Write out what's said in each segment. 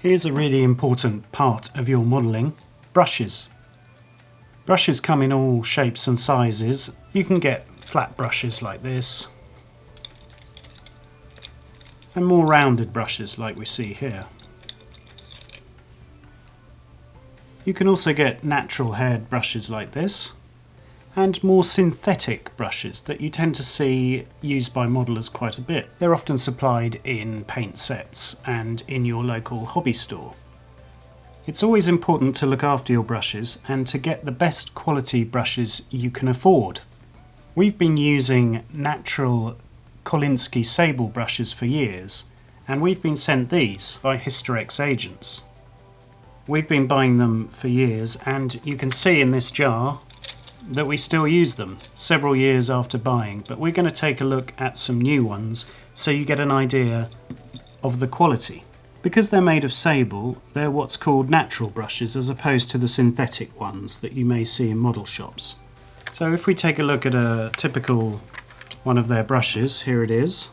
Here's a really important part of your modelling: brushes. Brushes come in all shapes and sizes. You can get flat brushes like this, and more rounded brushes like we see here. You can also get natural haired brushes like this, and more synthetic brushes that you tend to see used by modellers quite a bit. They're often supplied in paint sets and in your local hobby store. It's always important to look after your brushes and to get the best quality brushes you can afford. We've been using natural Kolinsky Sable brushes for years, and we've been sent these by Historex agents. We've been buying them for years, and you can see in this jar that we still use them several years after buying, but we're going to take a look at some new ones so you get an idea of the quality. Because they're made of sable, they're what's called natural brushes as opposed to the synthetic ones that you may see in model shops. So if we take a look at a typical one of their brushes, here it is,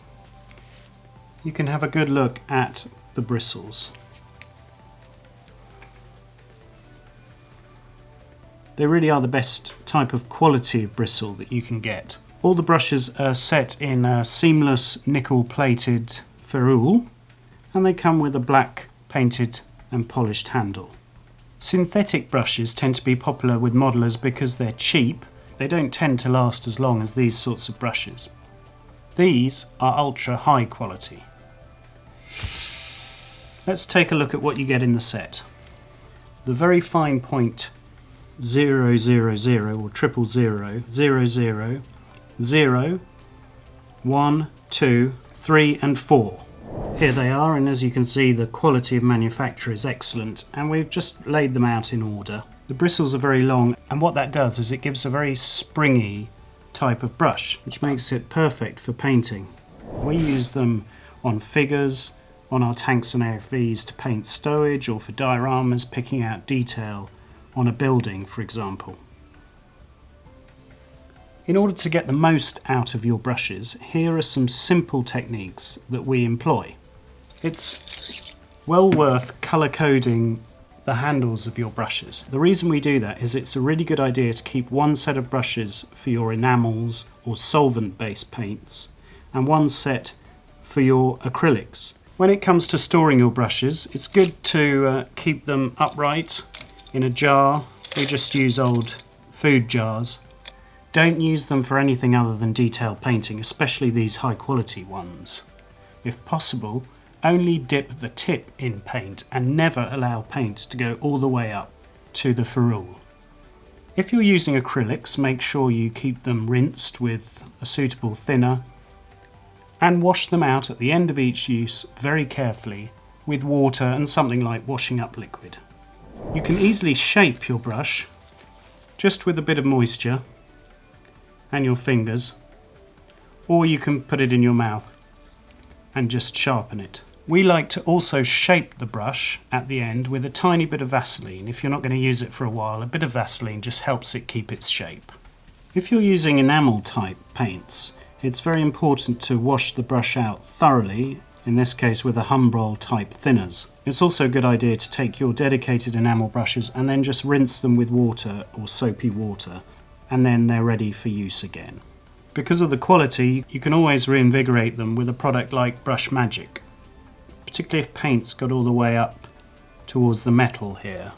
you can have a good look at the bristles. They really are the best type of quality of bristle that you can get. All the brushes are set in a seamless nickel-plated ferrule, and they come with a black painted and polished handle. Synthetic brushes tend to be popular with modellers because they're cheap. They don't tend to last as long as these sorts of brushes. These are ultra high quality. Let's take a look at what you get in the set. The very fine point 000 or 000, 000, 00, 0, 1, 2, 3 and 4. Here they are, and as you can see the quality of manufacture is excellent, and we've just laid them out in order. The bristles are very long, and what that does is it gives a very springy type of brush, which makes it perfect for painting. We use them on figures, on our tanks and AFVs to paint stowage, or for dioramas picking out detail on a building, for example. In order to get the most out of your brushes, here are some simple techniques that we employ. It's well worth colour coding the handles of your brushes. The reason we do that is it's a really good idea to keep one set of brushes for your enamels or solvent-based paints and one set for your acrylics. When it comes to storing your brushes, it's good to keep them upright in a jar. We just use old food jars. Don't use them for anything other than detail painting, especially these high quality ones. If possible, only dip the tip in paint and never allow paint to go all the way up to the ferrule. If you're using acrylics, make sure you keep them rinsed with a suitable thinner and wash them out at the end of each use very carefully with water and something like washing up liquid. You can easily shape your brush just with a bit of moisture and your fingers, or you can put it in your mouth and just sharpen it. We like to also shape the brush at the end with a tiny bit of Vaseline. If you're not going to use it for a while, a bit of Vaseline just helps it keep its shape. If you're using enamel type paints, it's very important to wash the brush out thoroughly, in this case with a Humbrol type thinners. It's also a good idea to take your dedicated enamel brushes and then just rinse them with water or soapy water, and then they're ready for use again. Because of the quality, you can always reinvigorate them with a product like Brush Magic, particularly if paint's got all the way up towards the metal here.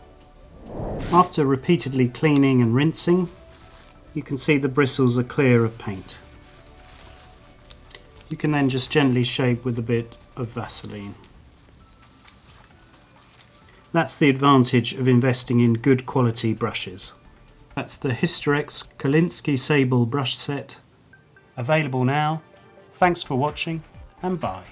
After repeatedly cleaning and rinsing, you can see the bristles are clear of paint. You can then just gently shape with a bit of Vaseline. That's the advantage of investing in good quality brushes. That's the Historex Kolinsky Sable brush set, available now. Thanks for watching, and bye.